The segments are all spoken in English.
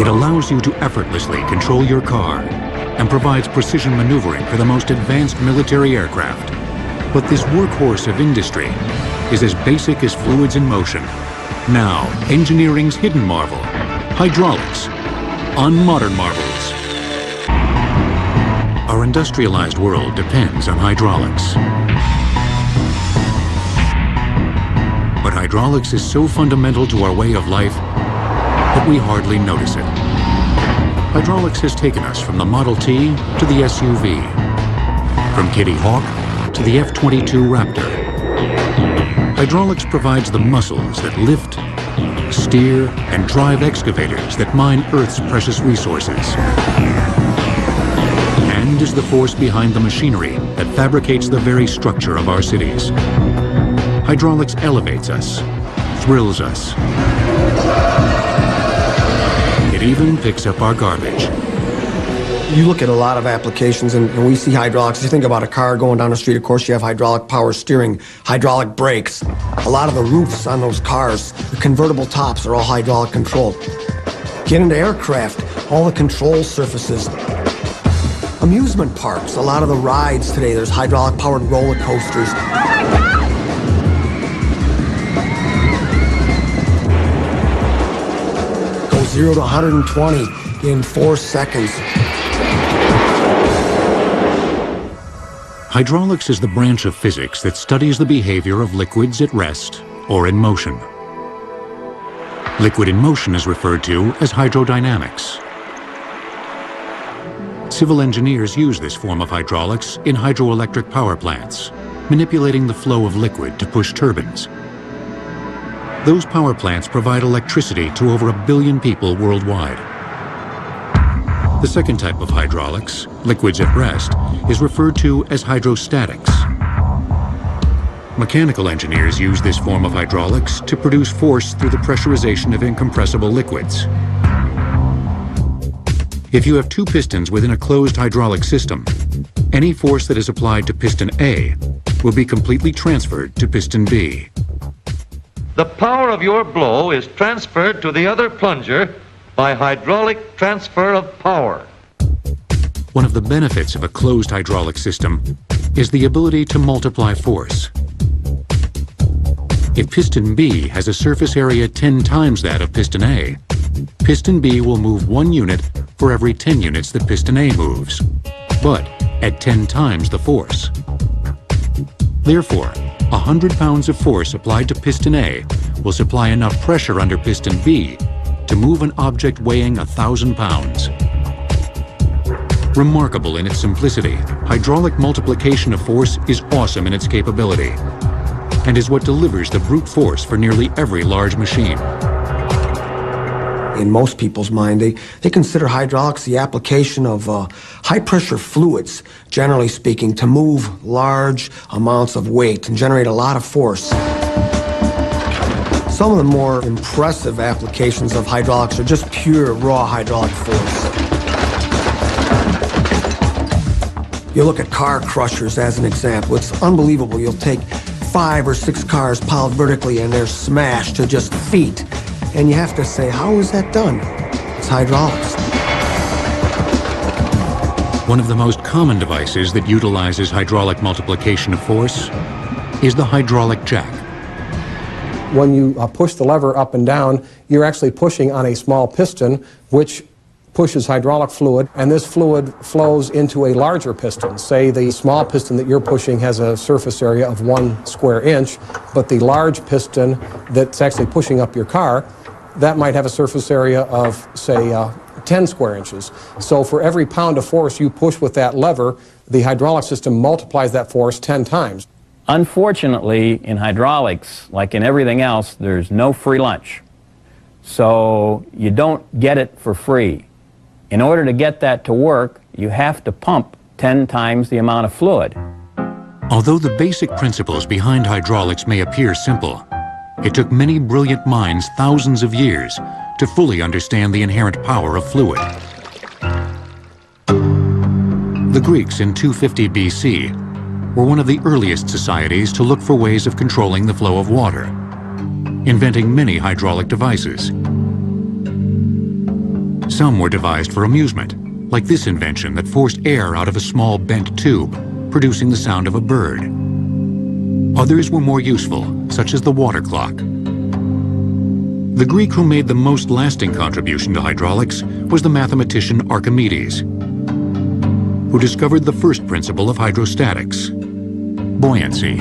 It allows you to effortlessly control your car and provides precision maneuvering for the most advanced military aircraft. But this workhorse of industry is as basic as fluids in motion. Now, engineering's hidden marvel, hydraulics, on Modern Marvels. Our industrialized world depends on hydraulics. But hydraulics is so fundamental to our way of life that we hardly notice it. Hydraulics has taken us from the Model T to the SUV, from Kitty Hawk to the F-22 Raptor. Hydraulics provides the muscles that lift, steer, and drive excavators that mine Earth's precious resources. And is the force behind the machinery that fabricates the very structure of our cities. Hydraulics elevates us, thrills us. It even picks up our garbage. You look at a lot of applications and we see hydraulics. You think about a car going down the street, of course you have hydraulic power steering, hydraulic brakes. A lot of the roofs on those cars, the convertible tops are all hydraulic controlled. Get into aircraft, all the control surfaces. Amusement parks, a lot of the rides today, there's hydraulic powered roller coasters. Go 0 to 120 in 4 seconds. Hydraulics is the branch of physics that studies the behavior of liquids at rest or in motion. Liquid in motion is referred to as hydrodynamics. Civil engineers use this form of hydraulics in hydroelectric power plants, manipulating the flow of liquid to push turbines. Those power plants provide electricity to over 1 billion people worldwide. The second type of hydraulics, liquids at rest, is referred to as hydrostatics. Mechanical engineers use this form of hydraulics to produce force through the pressurization of incompressible liquids. If you have 2 pistons within a closed hydraulic system, any force that is applied to piston A will be completely transferred to piston B. The power of your blow is transferred to the other plunger by hydraulic transfer of power. One of the benefits of a closed hydraulic system is the ability to multiply force. If piston B has a surface area 10 times that of piston A, piston B will move 1 unit for every 10 units that piston A moves, but at 10 times the force. Therefore, 100 pounds of force applied to piston A will supply enough pressure under piston B to move an object weighing 1,000 pounds. Remarkable in its simplicity, hydraulic multiplication of force is awesome in its capability and is what delivers the brute force for nearly every large machine. In most people's mind, they consider hydraulics the application of high-pressure fluids, generally speaking, to move large amounts of weight and generate a lot of force. Some of the more impressive applications of hydraulics are just pure, raw hydraulic force. You look at car crushers as an example. It's unbelievable. You'll take 5 or 6 cars piled vertically and they're smashed to just feet. And you have to say, how is that done? It's hydraulics. One of the most common devices that utilizes hydraulic multiplication of force is the hydraulic jack. When you push the lever up and down, you're actually pushing on a small piston, which pushes hydraulic fluid, and this fluid flows into a larger piston. Say the small piston that you're pushing has a surface area of 1 square inch, but the large piston that's actually pushing up your car, that might have a surface area of, say, 10 square inches. So for every pound of force you push with that lever, the hydraulic system multiplies that force 10 times. Unfortunately, in hydraulics, like in everything else, there's no free lunch. So you don't get it for free. In order to get that to work, you have to pump 10 times the amount of fluid. Although the basic principles behind hydraulics may appear simple, it took many brilliant minds thousands of years to fully understand the inherent power of fluid. The Greeks in 250 BC were one of the earliest societies to look for ways of controlling the flow of water, inventing many hydraulic devices. Some were devised for amusement, like this invention that forced air out of a small bent tube, producing the sound of a bird. Others were more useful, such as the water clock. The Greek who made the most lasting contribution to hydraulics was the mathematician Archimedes, who discovered the first principle of hydrostatics, buoyancy.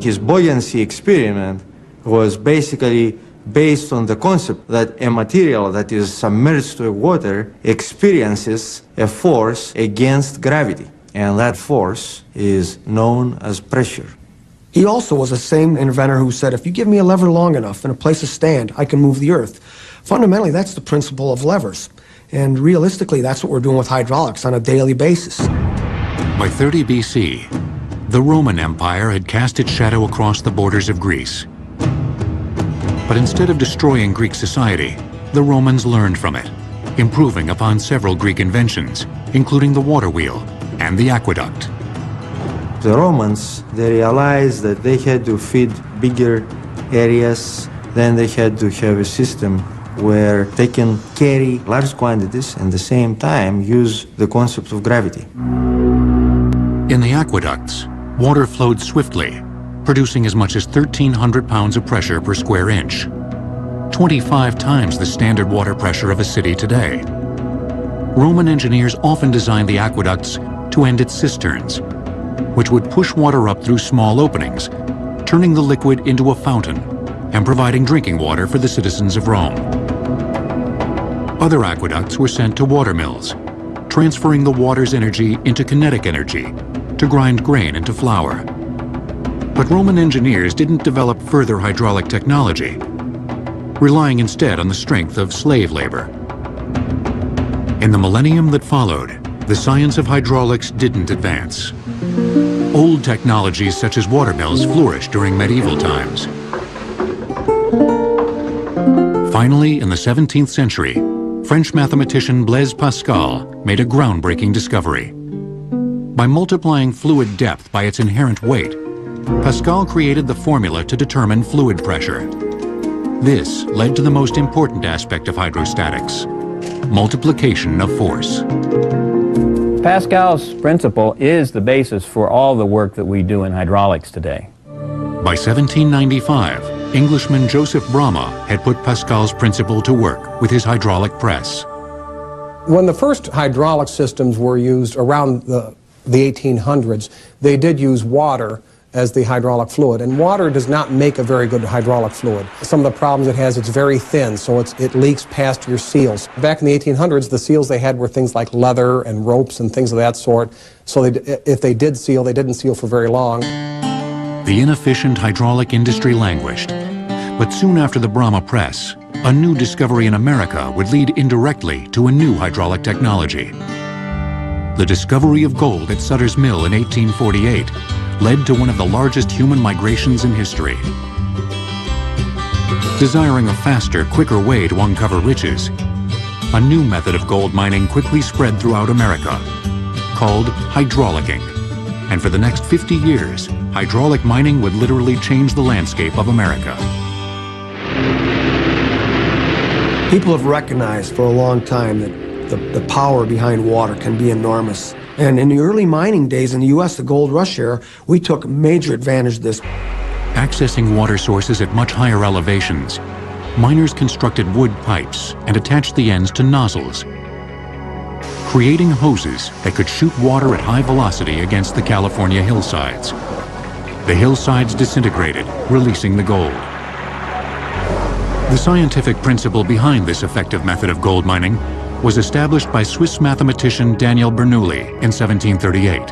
His buoyancy experiment was basically based on the concept that a material that is submerged to water experiences a force against gravity, and that force is known as pressure. He also was the same inventor who said, if you give me a lever long enough and a place to stand, I can move the earth. Fundamentally, that's the principle of levers. And realistically, that's what we're doing with hydraulics on a daily basis. By 30 BC, the Roman Empire had cast its shadow across the borders of Greece. But instead of destroying Greek society, the Romans learned from it, improving upon several Greek inventions, including the water wheel and the aqueduct. The Romans, they realized that they had to feed bigger areas, then they had to have a system where they can carry large quantities and at the same time use the concept of gravity. In the aqueducts, water flowed swiftly, producing as much as 1,300 pounds of pressure per square inch, 25 times the standard water pressure of a city today. Roman engineers often designed the aqueducts to end at cisterns, which would push water up through small openings, turning the liquid into a fountain and providing drinking water for the citizens of Rome. Other aqueducts were sent to water mills, transferring the water's energy into kinetic energy to grind grain into flour. But Roman engineers didn't develop further hydraulic technology, relying instead on the strength of slave labor. In the millennium that followed, the science of hydraulics didn't advance. Old technologies such as water mills flourished during medieval times. Finally, in the 17th century, French mathematician Blaise Pascal made a groundbreaking discovery. By multiplying fluid depth by its inherent weight, Pascal created the formula to determine fluid pressure. This led to the most important aspect of hydrostatics: multiplication of force. Pascal's principle is the basis for all the work that we do in hydraulics today. By 1795, Englishman Joseph Bramah had put Pascal's principle to work with his hydraulic press. When the first hydraulic systems were used around the 1800s, they did use water as the hydraulic fluid, and water does not make a very good hydraulic fluid. Some of the problems it has, it's very thin, so it leaks past your seals. Back in the 1800s, the seals they had were things like leather and ropes and things of that sort, so if they did seal, they didn't seal for very long. The inefficient hydraulic industry languished, but soon after the Bramah press, a new discovery in America would lead indirectly to a new hydraulic technology. The discovery of gold at Sutter's Mill in 1848 led to one of the largest human migrations in history. Desiring a faster, quicker way to uncover riches, a new method of gold mining quickly spread throughout America, called hydraulicking. And for the next 50 years, hydraulic mining would literally change the landscape of America. People have recognized for a long time that the power behind water can be enormous. And in the early mining days in the U.S., the gold rush era, we took major advantage of this. Accessing water sources at much higher elevations, miners constructed wood pipes and attached the ends to nozzles, creating hoses that could shoot water at high velocity against the California hillsides. The hillsides disintegrated, releasing the gold. The scientific principle behind this effective method of gold mining was established by Swiss mathematician Daniel Bernoulli in 1738.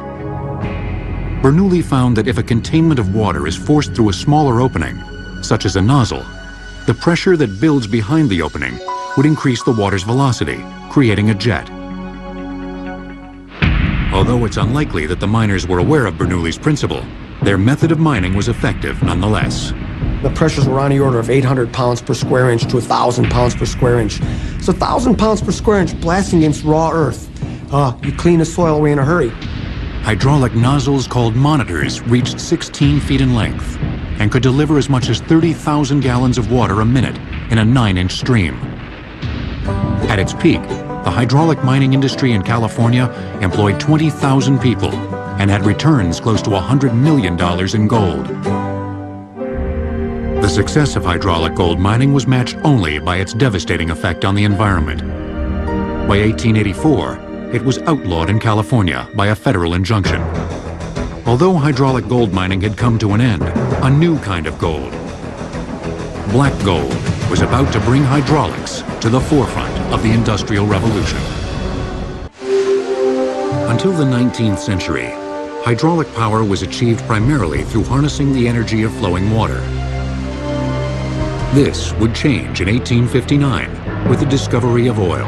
Bernoulli found that if a containment of water is forced through a smaller opening, such as a nozzle, the pressure that builds behind the opening would increase the water's velocity, creating a jet. Although it's unlikely that the miners were aware of Bernoulli's principle, their method of mining was effective nonetheless. The pressures were on the order of 800 pounds per square inch to 1,000 pounds per square inch. So 1,000 pounds per square inch blasting against raw earth. You clean the soil away in a hurry. Hydraulic nozzles called monitors reached 16 feet in length and could deliver as much as 30,000 gallons of water a minute in a 9-inch stream. At its peak, the hydraulic mining industry in California employed 20,000 people and had returns close to $100 million in gold. The success of hydraulic gold mining was matched only by its devastating effect on the environment. By 1884, it was outlawed in California by a federal injunction. Although hydraulic gold mining had come to an end, a new kind of gold, black gold, was about to bring hydraulics to the forefront of the Industrial Revolution. Until the 19th century, hydraulic power was achieved primarily through harnessing the energy of flowing water. This would change in 1859 with the discovery of oil.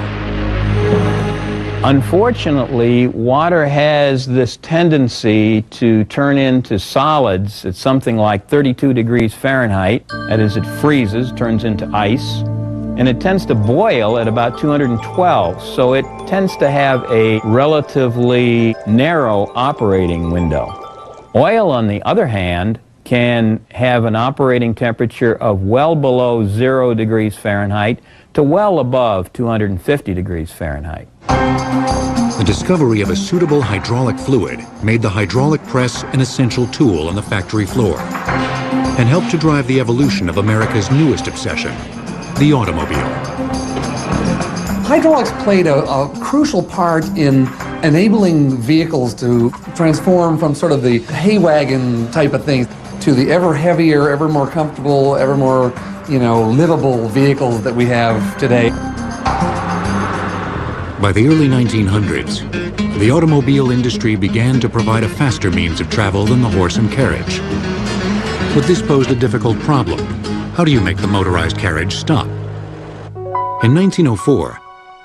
Unfortunately, water has this tendency to turn into solids at something like 32 degrees Fahrenheit. That is, it freezes, turns into ice, and it tends to boil at about 212. So it tends to have a relatively narrow operating window. Oil, on the other hand, can have an operating temperature of well below 0 degrees Fahrenheit to well above 250 degrees Fahrenheit. The discovery of a suitable hydraulic fluid made the hydraulic press an essential tool on the factory floor and helped to drive the evolution of America's newest obsession, the automobile. Hydraulics played a crucial part in enabling vehicles to transform from sort of the hay wagon type of things to the ever heavier, ever more comfortable, ever more, livable vehicles that we have today. By the early 1900s, the automobile industry began to provide a faster means of travel than the horse and carriage. But this posed a difficult problem. How do you make the motorized carriage stop? In 1904,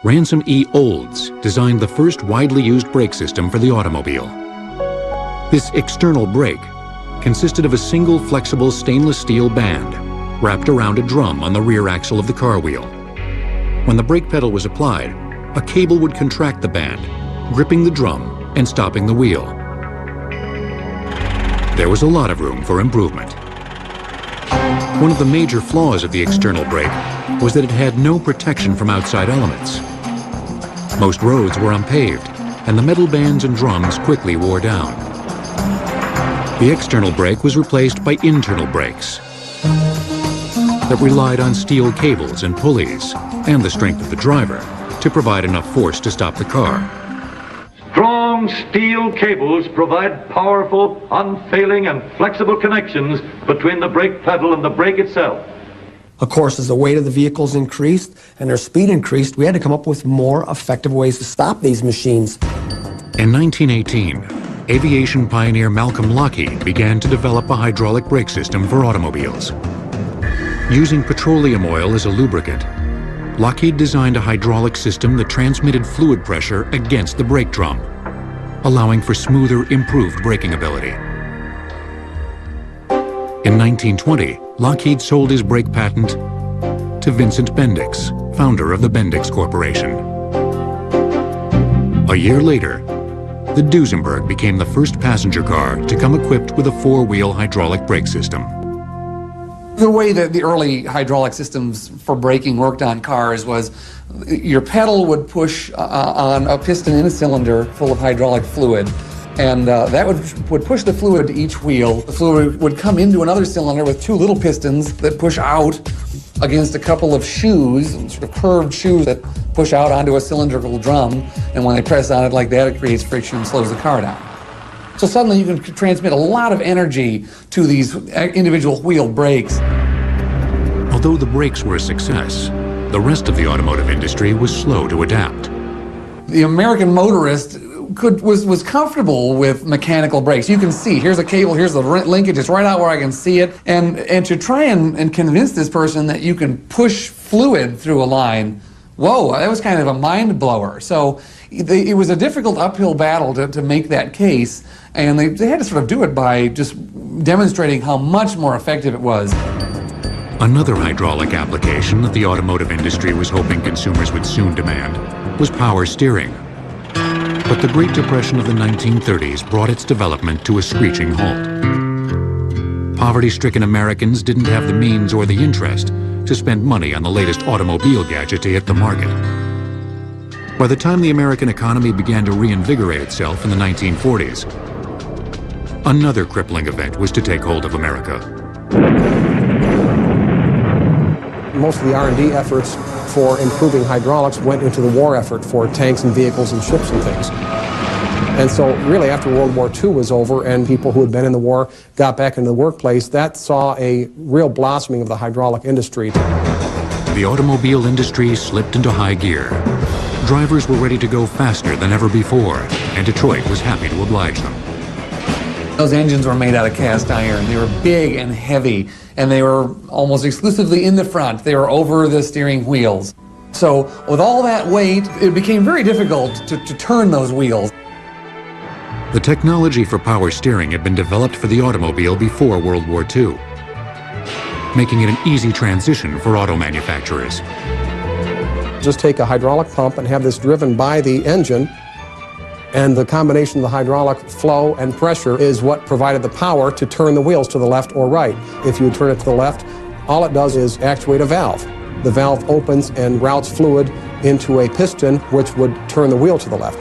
Ransom E. Olds designed the first widely used brake system for the automobile. This external brake consisted of a single flexible stainless steel band wrapped around a drum on the rear axle of the car wheel. When the brake pedal was applied, a cable would contract the band, gripping the drum and stopping the wheel. There was a lot of room for improvement. One of the major flaws of the external brake was that it had no protection from outside elements. Most roads were unpaved, and the metal bands and drums quickly wore down. The external brake was replaced by internal brakes that relied on steel cables and pulleys and the strength of the driver to provide enough force to stop the car. Strong steel cables provide powerful, unfailing, and flexible connections between the brake pedal and the brake itself. Of course, as the weight of the vehicles increased and their speed increased, we had to come up with more effective ways to stop these machines. In 1918, aviation pioneer Malcolm Lockheed began to develop a hydraulic brake system for automobiles. Using petroleum oil as a lubricant, Lockheed designed a hydraulic system that transmitted fluid pressure against the brake drum, allowing for smoother, improved braking ability. In 1920, Lockheed sold his brake patent to Vincent Bendix, founder of the Bendix Corporation. A year later, the Duesenberg became the first passenger car to come equipped with a four-wheel hydraulic brake system. The way that the early hydraulic systems for braking worked on cars was your pedal would push on a piston in a cylinder full of hydraulic fluid, and that would push the fluid to each wheel. The fluid would come into another cylinder with two little pistons that push out against a couple of shoes, sort of curved shoes that push out onto a cylindrical drum, and when they press on it like that, it creates friction and slows the car down. So suddenly you can transmit a lot of energy to these individual wheel brakes. Although the brakes were a success, the rest of the automotive industry was slow to adapt. The American motorist was comfortable with mechanical brakes. You can see, here's a cable, here's the linkage, it's right out where I can see it. And to try and convince this person that you can push fluid through a line, whoa, that was kind of a mind blower. So it was a difficult uphill battle to make that case, and they had to sort of do it by just demonstrating how much more effective it was. Another hydraulic application that the automotive industry was hoping consumers would soon demand was power steering. But the Great Depression of the 1930s brought its development to a screeching halt. Poverty-stricken Americans didn't have the means or the interest to spend money on the latest automobile gadget to hit the market. By the time the American economy began to reinvigorate itself in the 1940s, another crippling event was to take hold of America. Most of the R&D efforts for improving hydraulics went into the war effort for tanks and vehicles and ships and things. And so really after World War II was over and people who had been in the war got back into the workplace, that saw a real blossoming of the hydraulic industry. The automobile industry slipped into high gear. Drivers were ready to go faster than ever before, and Detroit was happy to oblige them. Those engines were made out of cast iron. They were big and heavy, and they were almost exclusively in the front. They were over the steering wheels. So with all that weight, it became very difficult to turn those wheels. The technology for power steering had been developed for the automobile before World War II, making it an easy transition for auto manufacturers. Just take a hydraulic pump and have this driven by the engine, and the combination of the hydraulic flow and pressure is what provided the power to turn the wheels to the left or right. If you turn it to the left, all it does is actuate a valve. The valve opens and routes fluid into a piston, which would turn the wheel to the left.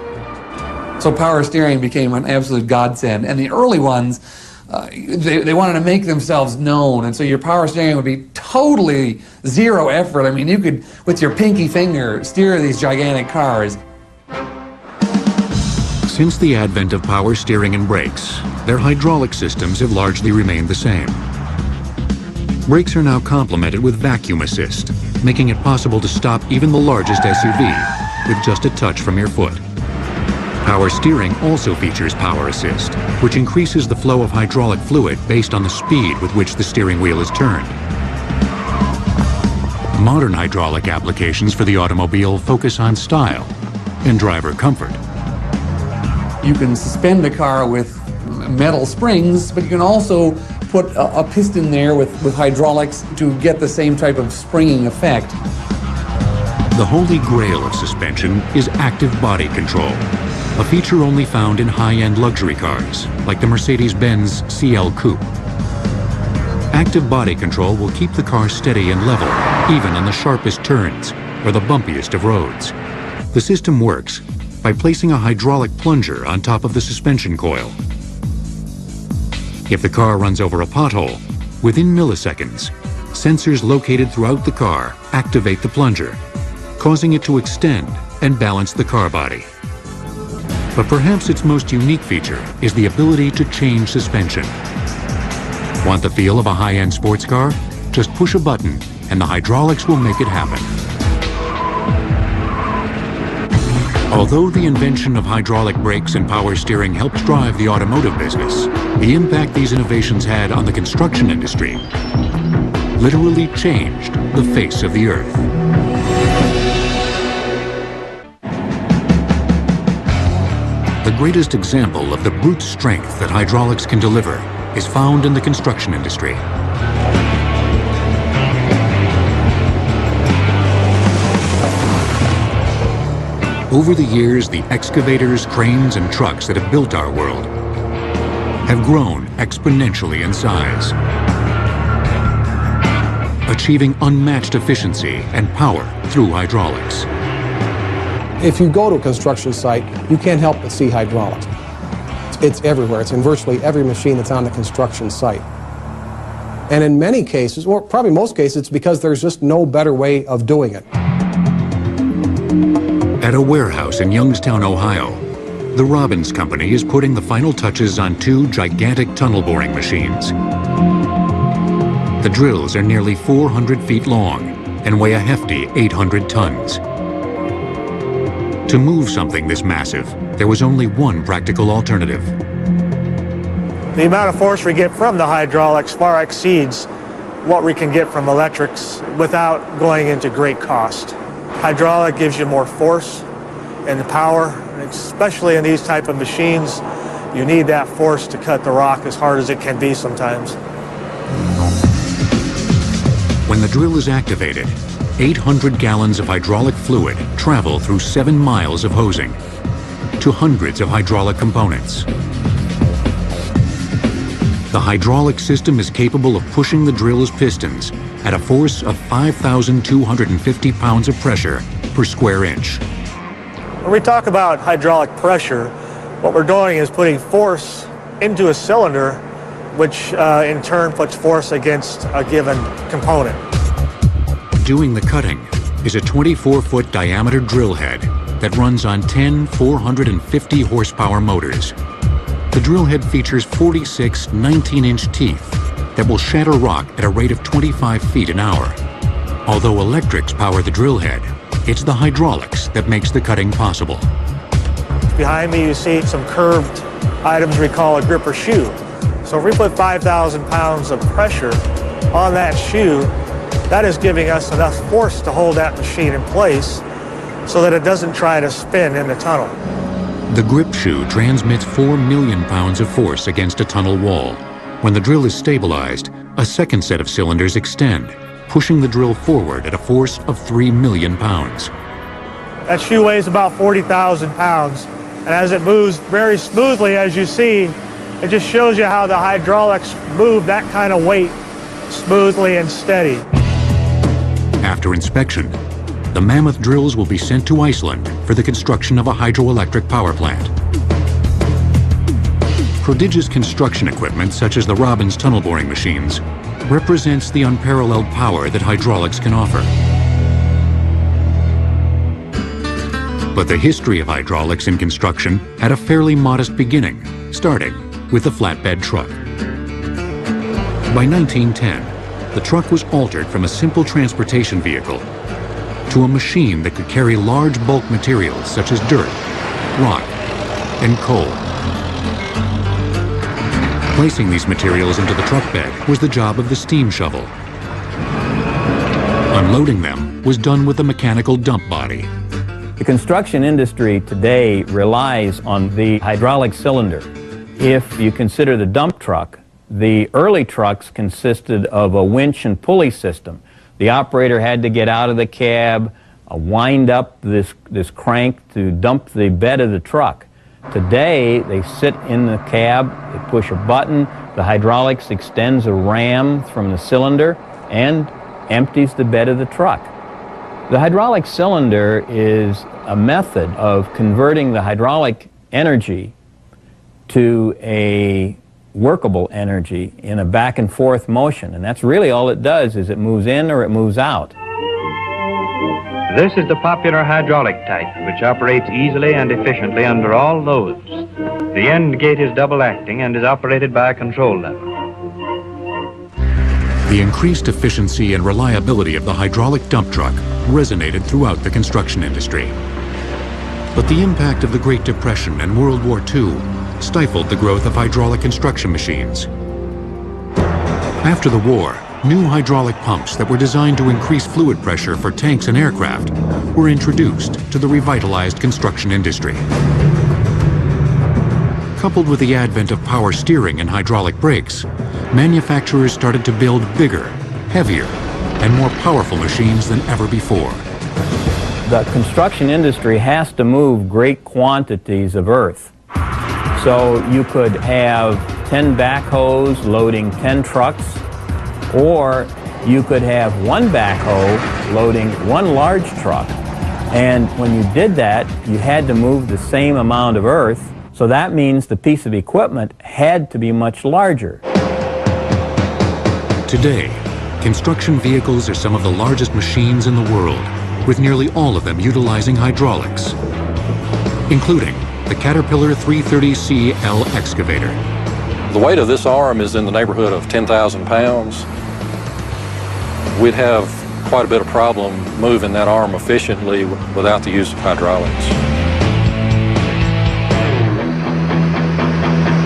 So power steering became an absolute godsend. And the early ones, they wanted to make themselves known, and so your power steering would be totally zero effort. I mean, you could, with your pinky finger, steer these gigantic cars. Since the advent of power steering and brakes, their hydraulic systems have largely remained the same. Brakes are now complemented with vacuum assist, making it possible to stop even the largest SUV with just a touch from your foot. Power steering also features power assist, which increases the flow of hydraulic fluid based on the speed with which the steering wheel is turned. Modern hydraulic applications for the automobile focus on style and driver comfort. You can suspend a car with metal springs, but you can also put a piston there with hydraulics to get the same type of springing effect. The holy grail of suspension is active body control, a feature only found in high-end luxury cars, like the Mercedes-Benz CL Coupe. Active body control will keep the car steady and level, even on the sharpest turns or the bumpiest of roads. The system works by placing a hydraulic plunger on top of the suspension coil. If the car runs over a pothole, within milliseconds, sensors located throughout the car activate the plunger, causing it to extend and balance the car body. But perhaps its most unique feature is the ability to change suspension. Want the feel of a high-end sports car? Just push a button and the hydraulics will make it happen. Although the invention of hydraulic brakes and power steering helped drive the automotive business, the impact these innovations had on the construction industry literally changed the face of the earth. The greatest example of the brute strength that hydraulics can deliver is found in the construction industry. Over the years, the excavators, cranes, and trucks that have built our world have grown exponentially in size, achieving unmatched efficiency and power through hydraulics. If you go to a construction site, you can't help but see hydraulics. It's everywhere. It's in virtually every machine that's on the construction site. And in many cases, or probably most cases, it's because there's just no better way of doing it. At a warehouse in Youngstown, Ohio, the Robbins Company is putting the final touches on two gigantic tunnel boring machines. The drills are nearly 400 feet long and weigh a hefty 800 tons. To move something this massive, there was only one practical alternative. The amount of force we get from the hydraulics far exceeds what we can get from electrics without going into great cost. Hydraulic gives you more force and power, especially in these type of machines. You need that force to cut the rock as hard as it can be sometimes. When the drill is activated, 800 gallons of hydraulic fluid travel through 7 miles of hosing to hundreds of hydraulic components. The hydraulic system is capable of pushing the drill's pistons at a force of 5,250 pounds of pressure per square inch. When we talk about hydraulic pressure, what we're doing is putting force into a cylinder, which in turn puts force against a given component. Doing the cutting is a 24-foot diameter drill head that runs on 10 450 horsepower motors. The drill head features 46 19-inch teeth that will shatter rock at a rate of 25 feet an hour. Although electrics power the drill head, it's the hydraulics that makes the cutting possible. Behind me you see some curved items we call a gripper shoe. So if we put 5,000 pounds of pressure on that shoe, that is giving us enough force to hold that machine in place so that it doesn't try to spin in the tunnel. The grip shoe transmits 4 million pounds of force against a tunnel wall. When the drill is stabilized, a second set of cylinders extend, pushing the drill forward at a force of 3 million pounds. That shoe weighs about 40,000 pounds, and as it moves very smoothly, as you see, it just shows you how the hydraulics move that kind of weight smoothly and steady. After inspection, the mammoth drills will be sent to Iceland for the construction of a hydroelectric power plant. Prodigious construction equipment, such as the Robbins tunnel boring machines, represents the unparalleled power that hydraulics can offer. But the history of hydraulics in construction had a fairly modest beginning, starting with the flatbed truck. By 1910, the truck was altered from a simple transportation vehicle to a machine that could carry large bulk materials such as dirt, rock, and coal. Placing these materials into the truck bed was the job of the steam shovel. Unloading them was done with a mechanical dump body. The construction industry today relies on the hydraulic cylinder. If you consider the dump truck, the early trucks consisted of a winch and pulley system. The operator had to get out of the cab, wind up this crank to dump the bed of the truck. Today, they sit in the cab, they push a button, the hydraulics extends a ram from the cylinder and empties the bed of the truck. The hydraulic cylinder is a method of converting the hydraulic energy to a workable energy in a back and forth motion, and that's really all it does, is it moves in or it moves out. This is the popular hydraulic type, which operates easily and efficiently under all loads. The end gate is double acting and is operated by a control lever. The increased efficiency and reliability of the hydraulic dump truck resonated throughout the construction industry. But the impact of the Great Depression and World War II stifled the growth of hydraulic construction machines. After the war, new hydraulic pumps that were designed to increase fluid pressure for tanks and aircraft were introduced to the revitalized construction industry. Coupled with the advent of power steering and hydraulic brakes, manufacturers started to build bigger, heavier, and more powerful machines than ever before. The construction industry has to move great quantities of earth. So you could have 10 backhoes loading 10 trucks, or you could have one backhoe loading one large truck. And when you did that, you had to move the same amount of earth, so that means the piece of equipment had to be much larger. Today, construction vehicles are some of the largest machines in the world, with nearly all of them utilizing hydraulics, including the Caterpillar 330C L excavator. The weight of this arm is in the neighborhood of 10,000 pounds. We'd have quite a bit of problem moving that arm efficiently without the use of hydraulics.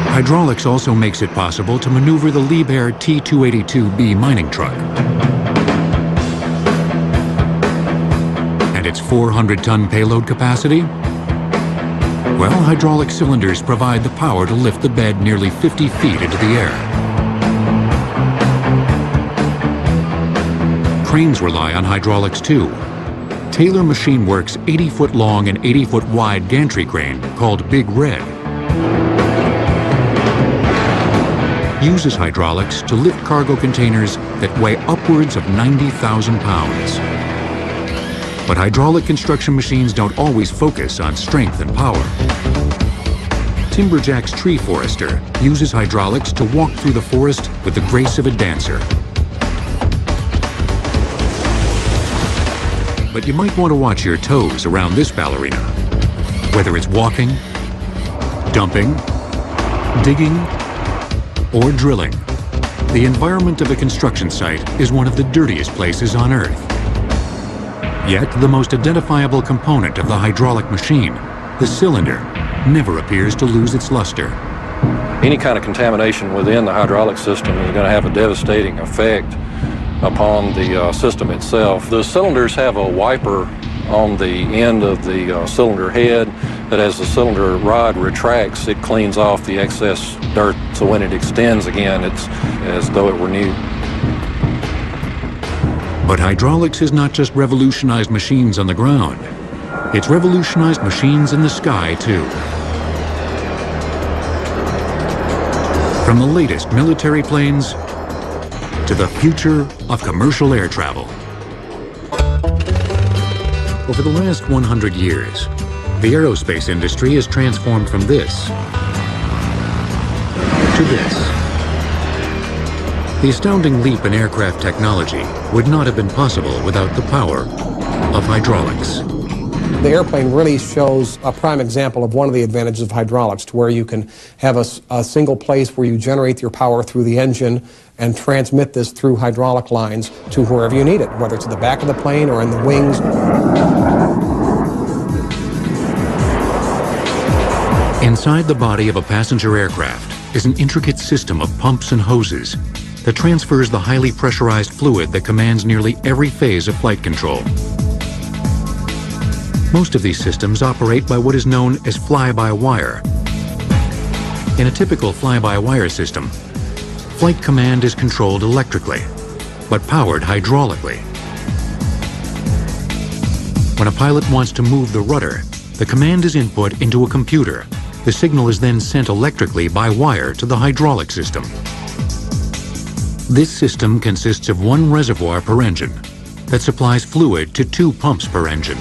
Hydraulics also makes it possible to maneuver the Liebherr T282B mining truck and its 400-ton payload capacity. Well, hydraulic cylinders provide the power to lift the bed nearly 50 feet into the air. Cranes rely on hydraulics too. Taylor Machine Works' 80-foot long and 80-foot wide gantry crane, called Big Red, uses hydraulics to lift cargo containers that weigh upwards of 90,000 pounds. But hydraulic construction machines don't always focus on strength and power. Timberjack's tree forester uses hydraulics to walk through the forest with the grace of a dancer. But you might want to watch your toes around this ballerina. Whether it's walking, dumping, digging, or drilling, the environment of a construction site is one of the dirtiest places on Earth. Yet, the most identifiable component of the hydraulic machine, the cylinder, never appears to lose its luster. Any kind of contamination within the hydraulic system is going to have a devastating effect upon the system itself. The cylinders have a wiper on the end of the cylinder head that as the cylinder rod retracts, it cleans off the excess dirt. So when it extends again, it's as though it were new. But hydraulics has not just revolutionized machines on the ground. It's revolutionized machines in the sky, too. From the latest military planes to the future of commercial air travel. Over the last 100 years, the aerospace industry has transformed from this to this. The astounding leap in aircraft technology would not have been possible without the power of hydraulics. The airplane really shows a prime example of one of the advantages of hydraulics, to where you can have a single place where you generate your power through the engine and transmit this through hydraulic lines to wherever you need it, whether it's at the back of the plane or in the wings. Inside the body of a passenger aircraft is an intricate system of pumps and hoses that transfers the highly pressurized fluid that commands nearly every phase of flight control. Most of these systems operate by what is known as fly-by-wire. In a typical fly-by-wire system, flight command is controlled electrically, but powered hydraulically. When a pilot wants to move the rudder, the command is input into a computer. The signal is then sent electrically by wire to the hydraulic system. This system consists of one reservoir per engine that supplies fluid to 2 pumps per engine.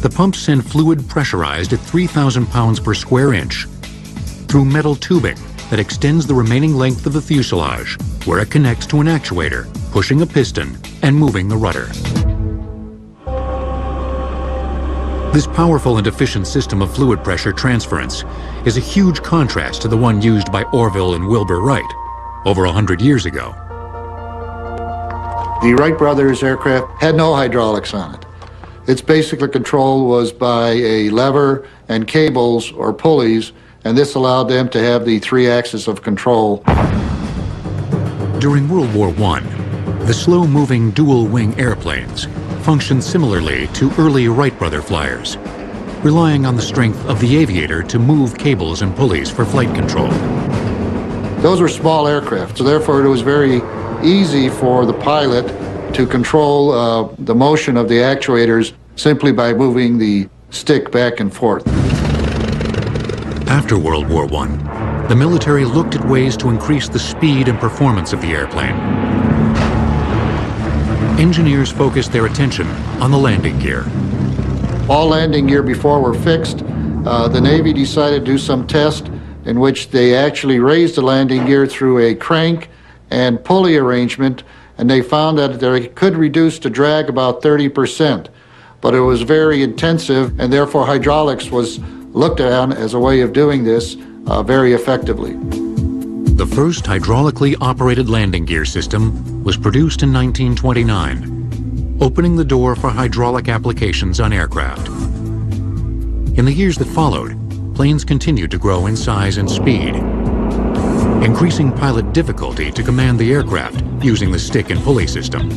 The pumps send fluid pressurized at 3,000 pounds per square inch through metal tubing that extends the remaining length of the fuselage, where it connects to an actuator, pushing a piston and moving the rudder. This powerful and efficient system of fluid pressure transference is a huge contrast to the one used by Orville and Wilbur Wright over 100 years ago. The Wright brothers aircraft had no hydraulics on it. Its basic control was by a lever and cables or pulleys, and this allowed them to have the 3 axes of control. During World War I, the slow-moving dual-wing airplanes functioned similarly to early Wright brother flyers, relying on the strength of the aviator to move cables and pulleys for flight control. Those were small aircraft, so therefore it was very easy for the pilot to control the motion of the actuators simply by moving the stick back and forth. After World War I, the military looked at ways to increase the speed and performance of the airplane. Engineers focused their attention on the landing gear. All landing gear before were fixed. The Navy decided to do some test in which they actually raised the landing gear through a crank and pulley arrangement, and they found that they could reduce the drag about 30%. But it was very intensive, and therefore hydraulics was looked at as a way of doing this very effectively. The first hydraulically operated landing gear system was produced in 1929, opening the door for hydraulic applications on aircraft. In the years that followed, planes continued to grow in size and speed, increasing pilot difficulty to command the aircraft using the stick and pulley system.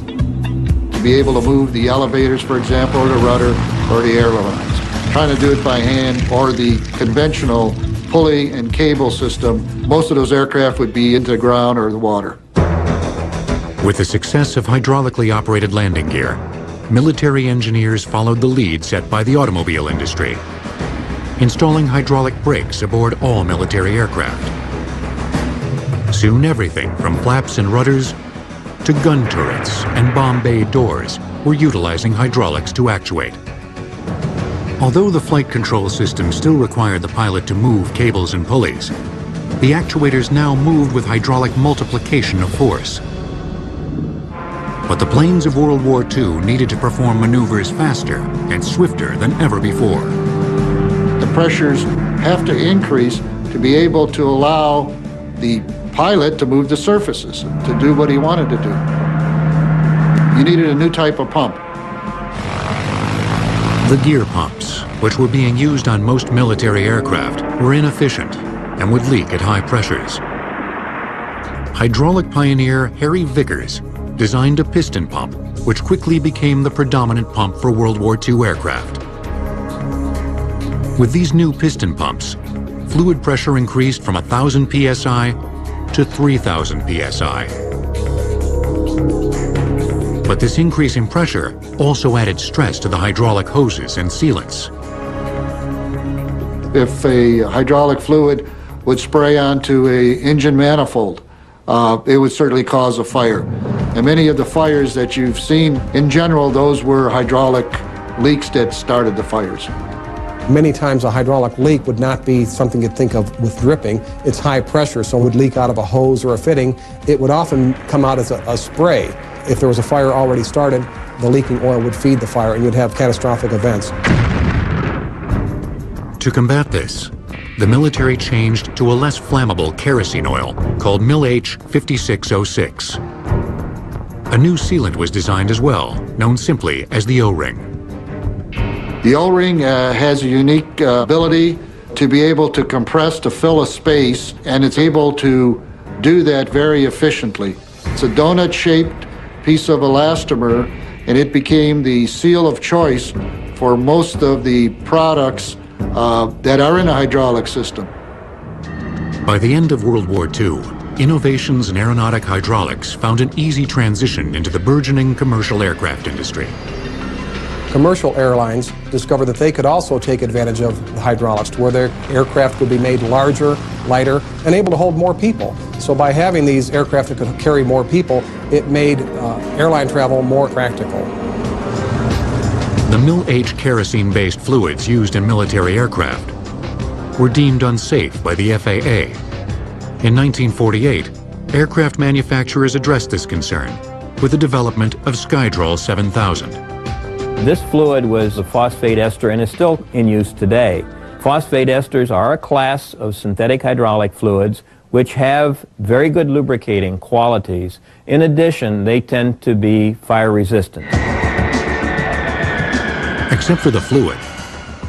To be able to move the elevators, for example, or the rudder, or the ailerons. Trying to do it by hand or the conventional pulley and cable system, most of those aircraft would be into the ground or the water. With the success of hydraulically operated landing gear, military engineers followed the lead set by the automobile industry, installing hydraulic brakes aboard all military aircraft. Soon everything from flaps and rudders to gun turrets and bomb bay doors were utilizing hydraulics to actuate. Although the flight control system still required the pilot to move cables and pulleys, the actuators now moved with hydraulic multiplication of force. But the planes of World War II needed to perform maneuvers faster and swifter than ever before. The pressures have to increase to be able to allow the pilot to move the surfaces, to do what he wanted to do. You needed a new type of pump. The gear pumps, which were being used on most military aircraft, were inefficient and would leak at high pressures. Hydraulic pioneer Harry Vickers designed a piston pump, which quickly became the predominant pump for World War II aircraft. With these new piston pumps, fluid pressure increased from 1,000 psi to 3,000 psi. But this increase in pressure also added stress to the hydraulic hoses and sealants. If a hydraulic fluid would spray onto an engine manifold, it would certainly cause a fire. And many of the fires that you've seen, in general, those were hydraulic leaks that started the fires. Many times a hydraulic leak would not be something you'd think of with dripping. It's high pressure, so it would leak out of a hose or a fitting. It would often come out as a spray. If there was a fire already started, the leaking oil would feed the fire and you'd have catastrophic events. To combat this, the military changed to a less flammable kerosene oil called Mil-H 5606. A new sealant was designed as well, known simply as the O-ring. The O-ring has a unique ability to be able to compress to fill a space, and it's able to do that very efficiently. It's a donut-shaped piece of elastomer, and it became the seal of choice for most of the products that are in a hydraulic system. By the end of World War II, innovations in aeronautic hydraulics found an easy transition into the burgeoning commercial aircraft industry. Commercial airlines discovered that they could also take advantage of the hydraulics to where their aircraft could be made larger, lighter, and able to hold more people. So by having these aircraft that could carry more people, it made airline travel more practical. The Mil-H kerosene-based fluids used in military aircraft were deemed unsafe by the FAA. In 1948, aircraft manufacturers addressed this concern with the development of Skydrol 7000. This fluid was a phosphate ester and is still in use today. Phosphate esters are a class of synthetic hydraulic fluids which have very good lubricating qualities. In addition, they tend to be fire resistant. Except for the fluid,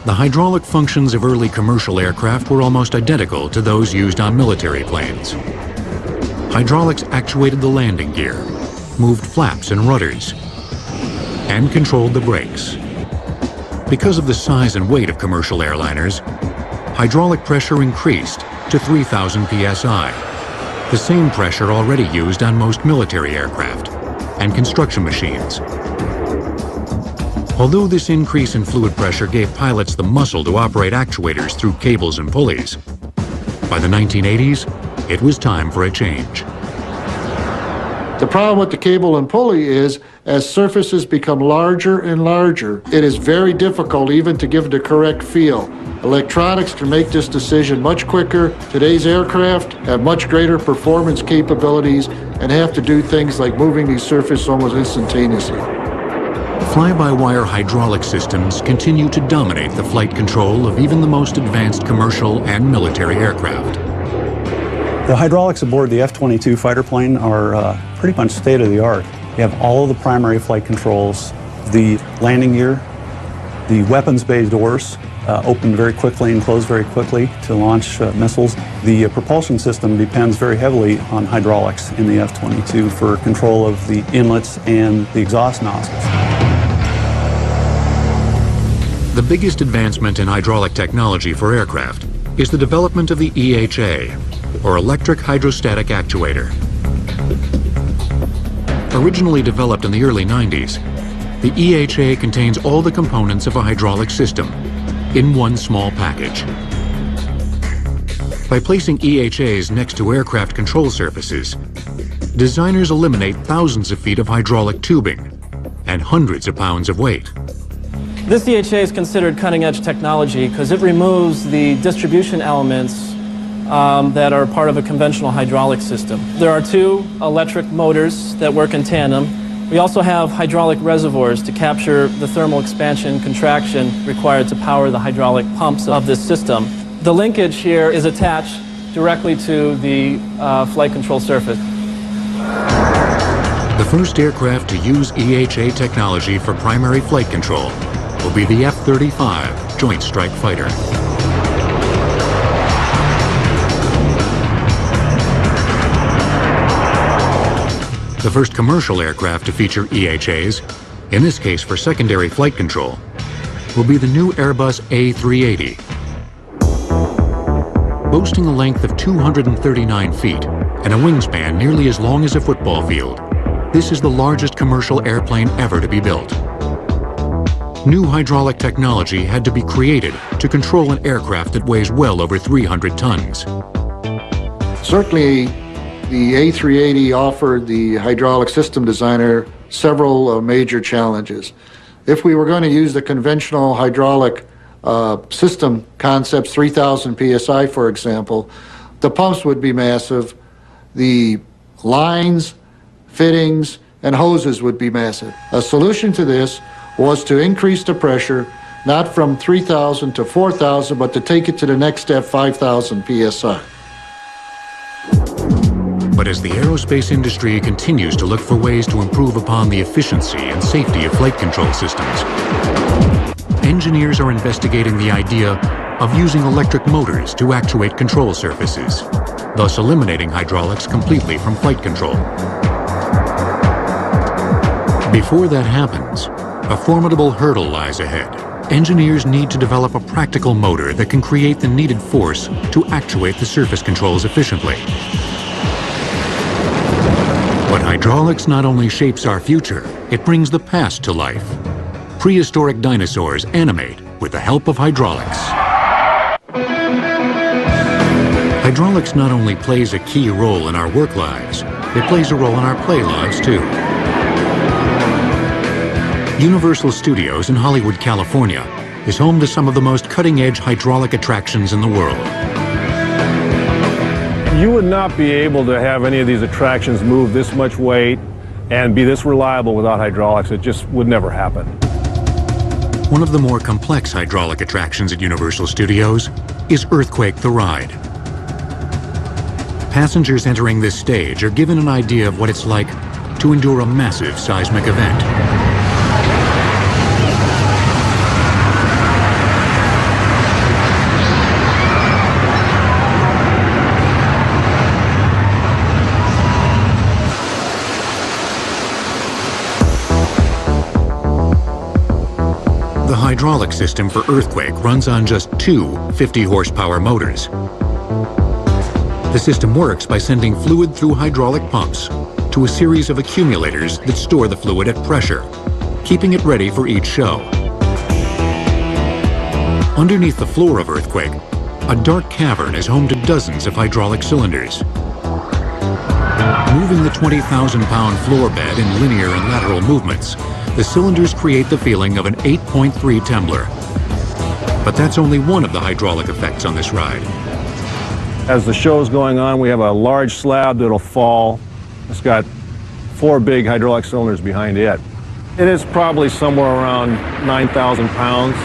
the hydraulic functions of early commercial aircraft were almost identical to those used on military planes. Hydraulics actuated the landing gear, moved flaps and rudders, and controlled the brakes. Because of the size and weight of commercial airliners, hydraulic pressure increased to 3,000 psi, the same pressure already used on most military aircraft and construction machines. Although this increase in fluid pressure gave pilots the muscle to operate actuators through cables and pulleys, by the 1980s, it was time for a change. The problem with the cable and pulley is, as surfaces become larger and larger, it is very difficult even to give the correct feel. Electronics can make this decision much quicker. Today's aircraft have much greater performance capabilities and have to do things like moving these surfaces almost instantaneously. Fly-by-wire hydraulic systems continue to dominate the flight control of even the most advanced commercial and military aircraft. The hydraulics aboard the F-22 fighter plane are pretty much state-of-the-art. You have all of the primary flight controls, the landing gear, the weapons bay doors open very quickly and close very quickly to launch missiles. The propulsion system depends very heavily on hydraulics in the F-22 for control of the inlets and the exhaust nozzles. The biggest advancement in hydraulic technology for aircraft is the development of the EHA, or Electric Hydrostatic Actuator. Originally developed in the early 90s, the EHA contains all the components of a hydraulic system in one small package. By placing EHAs next to aircraft control surfaces, designers eliminate thousands of feet of hydraulic tubing and hundreds of pounds of weight. This EHA is considered cutting-edge technology because it removes the distribution elements that are part of a conventional hydraulic system. There are two electric motors that work in tandem. We also have hydraulic reservoirs to capture the thermal expansion contraction required to power the hydraulic pumps of this system. The linkage here is attached directly to the flight control surface. The first aircraft to use EHA technology for primary flight control will be the F-35 Joint Strike Fighter. The first commercial aircraft to feature EHAs, in this case for secondary flight control, will be the new Airbus A380. Boasting a length of 239 feet and a wingspan nearly as long as a football field, this is the largest commercial airplane ever to be built. New hydraulic technology had to be created to control an aircraft that weighs well over 300 tons. Certainly, the A380 offered the hydraulic system designer several major challenges. If we were going to use the conventional hydraulic system concepts, 3,000 psi, for example, the pumps would be massive, the lines, fittings, and hoses would be massive. A solution to this was to increase the pressure, not from 3,000 to 4,000, but to take it to the next step, 5,000 psi. But as the aerospace industry continues to look for ways to improve upon the efficiency and safety of flight control systems, engineers are investigating the idea of using electric motors to actuate control surfaces, thus eliminating hydraulics completely from flight control. Before that happens, a formidable hurdle lies ahead. Engineers need to develop a practical motor that can create the needed force to actuate the surface controls efficiently. But hydraulics not only shapes our future, it brings the past to life. Prehistoric dinosaurs animate with the help of hydraulics. Hydraulics not only plays a key role in our work lives, it plays a role in our play lives too. Universal Studios in Hollywood, California is home to some of the most cutting-edge hydraulic attractions in the world. You would not be able to have any of these attractions move this much weight and be this reliable without hydraulics. It just would never happen. One of the more complex hydraulic attractions at Universal Studios is Earthquake the Ride. Passengers entering this stage are given an idea of what it's like to endure a massive seismic event. The hydraulic system for Earthquake runs on just two 50-horsepower motors. The system works by sending fluid through hydraulic pumps to a series of accumulators that store the fluid at pressure, keeping it ready for each show. Underneath the floor of Earthquake, a dark cavern is home to dozens of hydraulic cylinders. Moving the 20,000-pound floor bed in linear and lateral movements, the cylinders create the feeling of an 8.3 Temblor. But that's only one of the hydraulic effects on this ride. As the show's going on, we have a large slab that'll fall. It's got 4 big hydraulic cylinders behind it. It is probably somewhere around 9,000 pounds.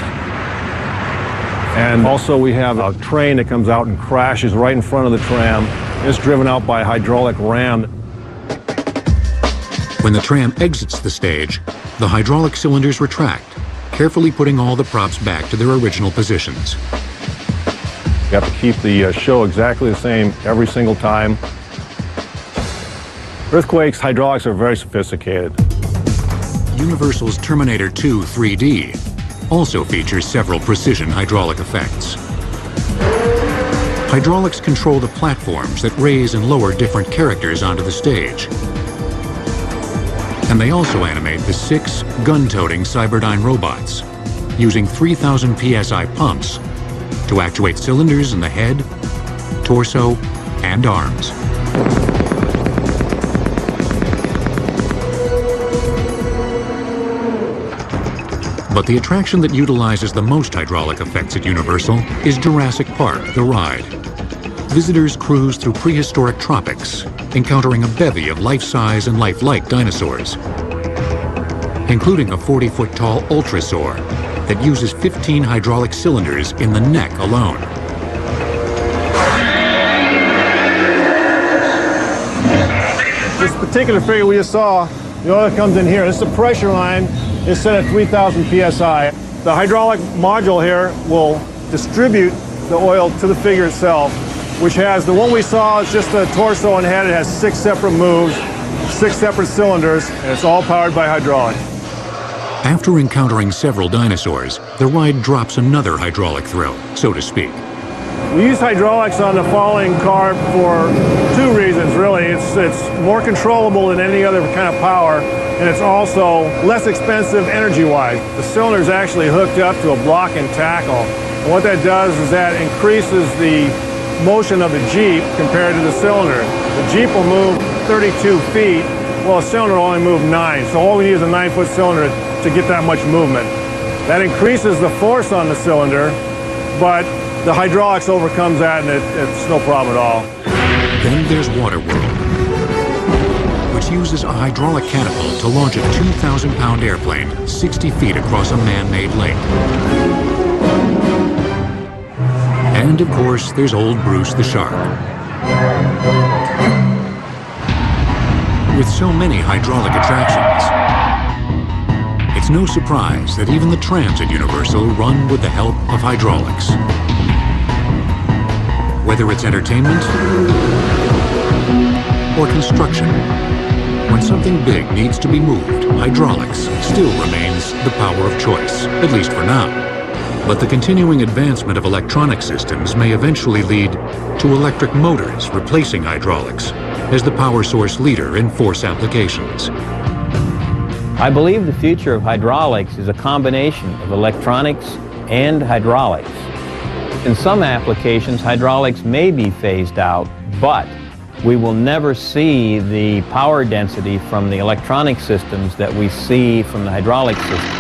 And also we have a train that comes out and crashes right in front of the tram. It's driven out by a hydraulic ram. When the tram exits the stage, the hydraulic cylinders retract, carefully putting all the props back to their original positions. You have to keep the show exactly the same every single time. Earthquake's hydraulics are very sophisticated. Universal's Terminator 2 3D also features several precision hydraulic effects. Hydraulics control the platforms that raise and lower different characters onto the stage. And they also animate the 6 gun-toting Cyberdyne robots, using 3,000 psi pumps to actuate cylinders in the head, torso, and arms. But the attraction that utilizes the most hydraulic effects at Universal is Jurassic Park, the ride. Visitors cruise through prehistoric tropics, encountering a bevy of life-size and lifelike dinosaurs, including a 40-foot-tall Ultrasaur that uses 15 hydraulic cylinders in the neck alone. This particular figure we just saw, the oil that comes in here, this is a pressure line. It's set at 3,000 psi. The hydraulic module here will distribute the oil to the figure itself, which has, the one we saw is just the torso and head. It has 6 separate moves, 6 separate cylinders, and it's all powered by hydraulics. After encountering several dinosaurs, the ride drops another hydraulic thrill, so to speak. We use hydraulics on the following car for 2 reasons, really. It's more controllable than any other kind of power, and it's also less expensive energy-wise. The cylinder is actually hooked up to a block and tackle. And what that does is that increases the motion of the Jeep compared to the cylinder. The Jeep will move 32 feet, while a cylinder will only move 9. So all we need is a 9-foot cylinder to get that much movement. That increases the force on the cylinder, but the hydraulics overcomes that, and it's no problem at all. Then there's Waterworld, which uses a hydraulic catapult to launch a 2,000-pound airplane 60 feet across a man-made lake. And of course, there's old Bruce the Shark. With so many hydraulic attractions, it's no surprise that even the trams at Universal run with the help of hydraulics. Whether it's entertainment or construction, when something big needs to be moved, hydraulics still remains the power of choice, at least for now. But the continuing advancement of electronic systems may eventually lead to electric motors replacing hydraulics as the power source leader in force applications. I believe the future of hydraulics is a combination of electronics and hydraulics. In some applications, hydraulics may be phased out, but we will never see the power density from the electronic systems that we see from the hydraulic system.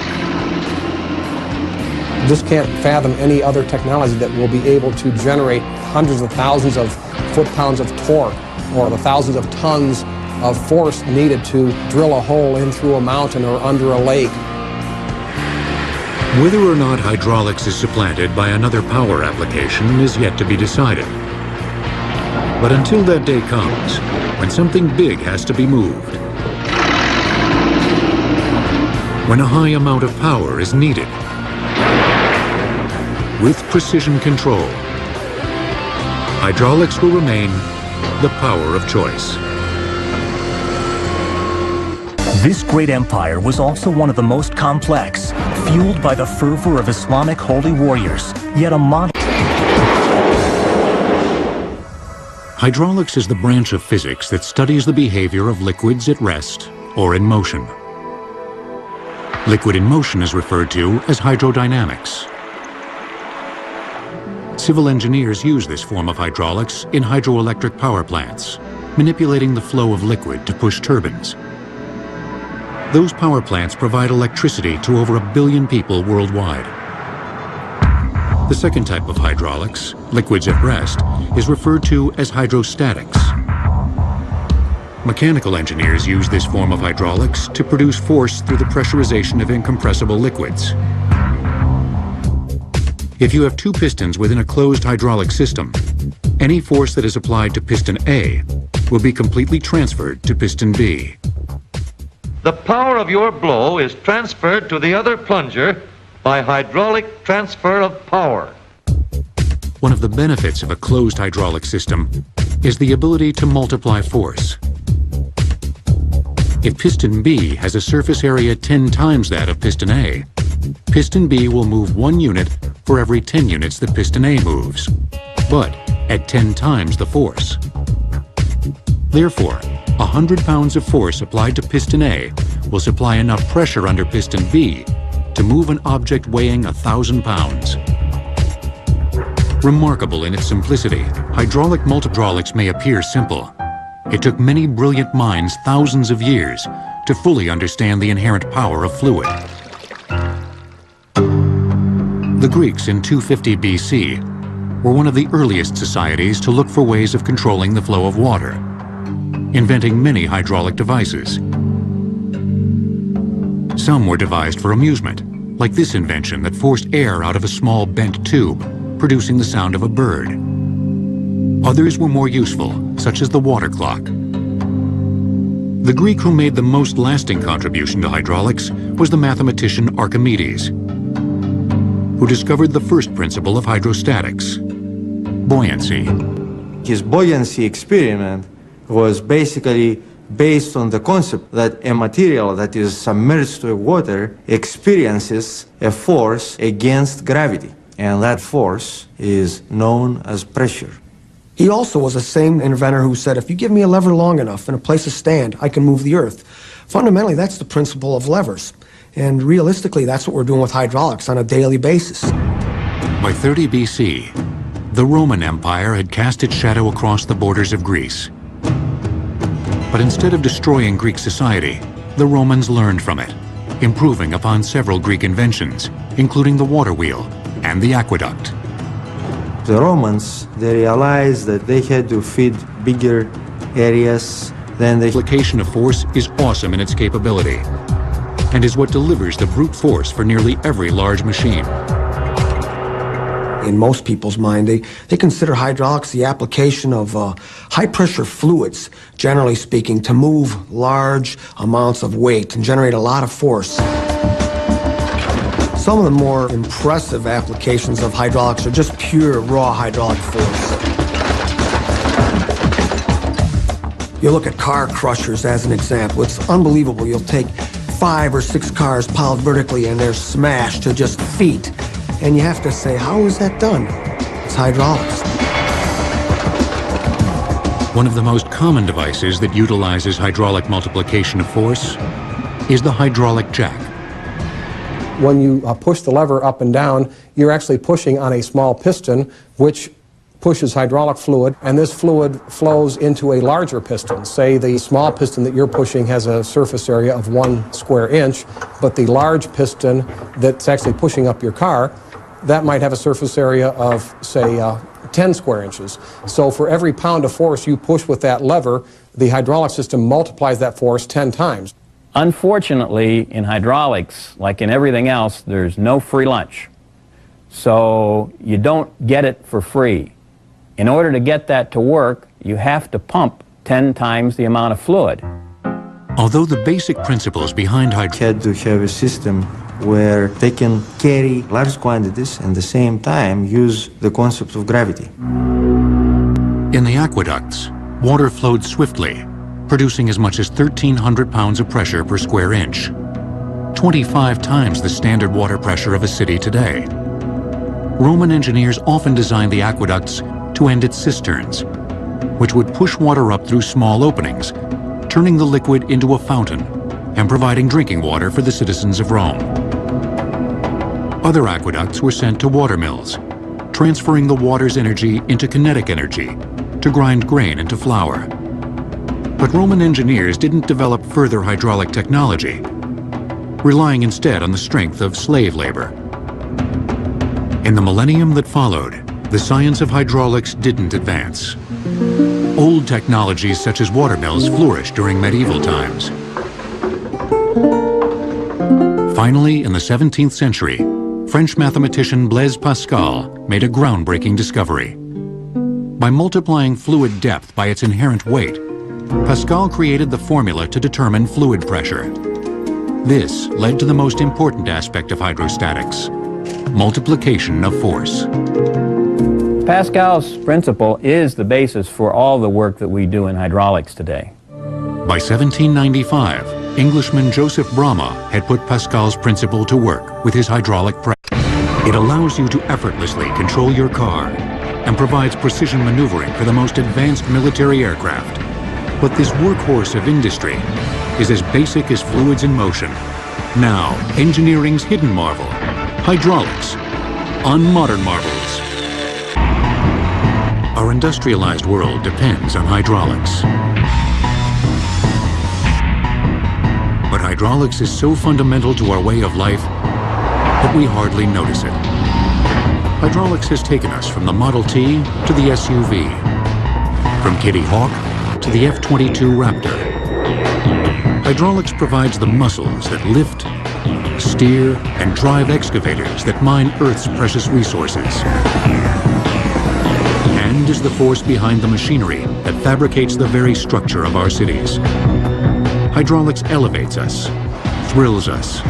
Just can't fathom any other technology that will be able to generate hundreds of thousands of foot-pounds of torque or the thousands of tons of force needed to drill a hole in through a mountain or under a lake. Whether or not hydraulics is supplanted by another power application is yet to be decided. But until that day comes, when something big has to be moved, when a high amount of power is needed, with precision control, hydraulics will remain the power of choice. This great empire was also one of the most complex, fueled by the fervor of Islamic holy warriors, yet a model. Hydraulics is the branch of physics that studies the behavior of liquids at rest or in motion. Liquid in motion is referred to as hydrodynamics. Civil engineers use this form of hydraulics in hydroelectric power plants, manipulating the flow of liquid to push turbines. Those power plants provide electricity to over 1 billion people worldwide. The second type of hydraulics, liquids at rest, is referred to as hydrostatics. Mechanical engineers use this form of hydraulics to produce force through the pressurization of incompressible liquids. If you have 2 pistons within a closed hydraulic system, any force that is applied to piston A will be completely transferred to piston B. The power of your blow is transferred to the other plunger by hydraulic transfer of power. One of the benefits of a closed hydraulic system is the ability to multiply force. If piston B has a surface area 10 times that of piston A, piston B will move 1 unit for every 10 units that piston A moves, but at 10 times the force. Therefore, 100 pounds of force applied to piston A will supply enough pressure under piston B to move an object weighing 1,000 pounds. Remarkable in its simplicity, hydraulic multihydraulics may appear simple. It took many brilliant minds thousands of years to fully understand the inherent power of fluid. The Greeks in 250 BC were one of the earliest societies to look for ways of controlling the flow of water, inventing many hydraulic devices. Some were devised for amusement, like this invention that forced air out of a small bent tube, producing the sound of a bird. Others were more useful, such as the water clock. The Greek who made the most lasting contribution to hydraulics was the mathematician Archimedes, who discovered the first principle of hydrostatics, buoyancy. His buoyancy experiment was basically based on the concept that a material that is submerged to water experiences a force against gravity, and that force is known as pressure. He also was the same inventor who said, if you give me a lever long enough and a place to stand, I can move the earth. Fundamentally, that's the principle of levers. And realistically, that's what we're doing with hydraulics on a daily basis. By 30 BC, the Roman Empire had cast its shadow across the borders of Greece. But instead of destroying Greek society, the Romans learned from it, improving upon several Greek inventions, including the water wheel and the aqueduct. The Romans, they realized that they had to feed bigger areas than they... The application of force is awesome in its capability and is what delivers the brute force for nearly every large machine. In most people's mind, they consider hydraulics the application of high-pressure fluids, generally speaking, to move large amounts of weight and generate a lot of force. Some of the more impressive applications of hydraulics are just pure, raw hydraulic force. You look at car crushers as an example. It's unbelievable. You'll take 5 or 6 cars piled vertically and they're smashed to just feet. And you have to say, how is that done? It's hydraulics. One of the most common devices that utilizes hydraulic multiplication of force is the hydraulic jack. When you push the lever up and down, you're actually pushing on a small piston, which pushes hydraulic fluid, and this fluid flows into a larger piston. Say the small piston that you're pushing has a surface area of 1 square inch, but the large piston that's actually pushing up your car, that might have a surface area of, say, 10 square inches. So for every pound of force you push with that lever, the hydraulic system multiplies that force 10 times. Unfortunately, in hydraulics, like in everything else, there's no free lunch. So you don't get it for free. In order to get that to work, you have to pump 10 times the amount of fluid. Although the basic principles behind hydraulics had to have a system where they can carry large quantities and at the same time use the concept of gravity. In the aqueducts, water flowed swiftly, producing as much as 1,300 pounds of pressure per square inch, 25 times the standard water pressure of a city today. Roman engineers often designed the aqueducts to end at cisterns, which would push water up through small openings, turning the liquid into a fountain and providing drinking water for the citizens of Rome. Other aqueducts were sent to water mills, transferring the water's energy into kinetic energy to grind grain into flour. But Roman engineers didn't develop further hydraulic technology, relying instead on the strength of slave labor. In the millennium that followed, the science of hydraulics didn't advance. Old technologies such as water mills flourished during medieval times. Finally, in the 17th century, French mathematician Blaise Pascal made a groundbreaking discovery. By multiplying fluid depth by its inherent weight, Pascal created the formula to determine fluid pressure. This led to the most important aspect of hydrostatics: multiplication of force. Pascal's principle is the basis for all the work that we do in hydraulics today. By 1795, Englishman Joseph Bramah had put Pascal's principle to work with his hydraulic press. It allows you to effortlessly control your car and provides precision maneuvering for the most advanced military aircraft. But this workhorse of industry is as basic as fluids in motion. Now, engineering's hidden marvel, hydraulics, on Modern Marvels. Our industrialized world depends on hydraulics. But hydraulics is so fundamental to our way of life that we hardly notice it. Hydraulics has taken us from the Model T to the SUV, from Kitty Hawk to the F-22 Raptor. Hydraulics provides the muscles that lift, steer, and drive excavators that mine Earth's precious resources. And is the force behind the machinery that fabricates the very structure of our cities. Hydraulics elevates us, thrills us.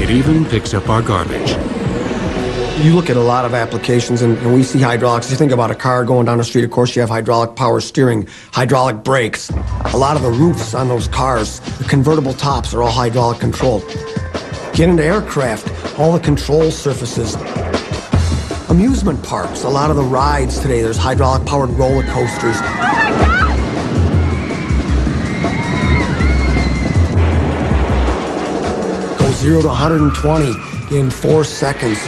It even picks up our garbage. You look at a lot of applications and we see hydraulics. You think about a car going down the street, of course you have hydraulic power steering, hydraulic brakes. A lot of the roofs on those cars, the convertible tops are all hydraulic controlled. Get into aircraft, all the control surfaces. Amusement parks, a lot of the rides today, there's hydraulic powered roller coasters. Go 0 to 120 in 4 seconds.